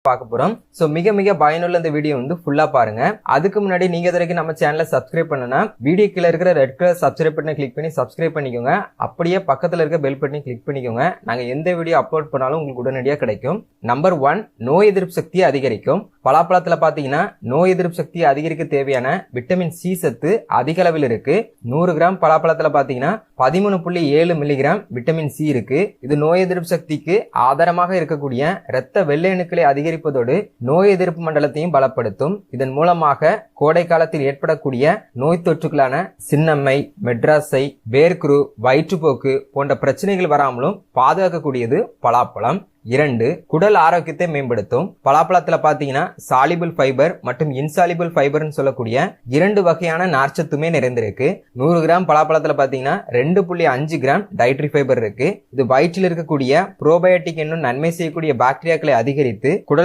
பார்க்க போறோம். சோ மிக மிக பயனுள்ள இந்த வீடியோ வந்து ஃபுல்லா பாருங்க. அதுக்கு முன்னாடி நீங்க இதுவரைக்கும் நம்ம சேனலை சப்ஸ்கிரைப் பண்ணனா வீடியோ கீழ இருக்கிற ரெட் கலர் சப்ஸ்கிரைப் பட்டனை கிளிக் பண்ணி சப்ஸ்கிரைப் பண்ணிக்கோங்க. அப்படியே பக்கத்துல இருக்க பெல் பட்டனை கிளிக் பண்ணிக்கோங்க. நாங்க எந்த வீடியோ அப்லோட் பண்ணாலும் உங்களுக்கு உடனடியா கிடைக்கும். நம்பர் 1, நோய் எதிர்ப்பு சக்தியை அதிகரிக்கும். பலாப்பழத்துல பாத்தீங்கன்னா நோய் எதிர்ப்பு சக்தியை அதிகரிக்க தேவையான விட்டமின் சி சத்து அதிக அளவில் இருக்கு. 100 கிராம் பலாப்பழத்துல பாத்தீங்கன்னா 13.7 மில்லிகிராம் விட்டமின் சி இருக்கு. இது நோய் எதிர்ப்பு சக்திக்கு ஆதாரமாக இருக்கக்கூடிய இரத்த வெள்ளை அணுக்களை அதிகரிப்பதோடு நோய் எதிர்ப்பு மண்டலத்தையும் பலப்படுத்தும். இதன் மூலமாக கோடை காலத்தில் ஏற்படக்கூடிய நோய் தொற்றுகளான சின்னம்மை, மெட்ராஸை, வேர்க்குரு, வயிற்றுப்போக்கு போன்ற பிரச்சனைகள் வராமலும் பாதுகாக்கக்கூடியது பலாப்பழம். 2, குடல் ஆரோக்கியத்தை மேம்படுத்தும். பலாப்பழத்துல பாத்தீங்கன்னா சாலிபிள் ஃபைபர் மற்றும் இன்சாலிபிள் ஃபைபர்னு சொல்லக்கூடிய 2 வகையான நார்ச்சத்துமே நிறைந்திருக்கு. 100 கிராம் பலாப்பழத்துல பாத்தீங்கன்னா 2.5 கிராம் டயட்ரி ஃபைபர் இருக்கு. இது வயிற்றில் இருக்கக்கூடிய புரோபயோட்டிக் என்னும் நன்மை செய்யக்கூடிய பாக்டீரியாக்களை அதிகரித்து குடல்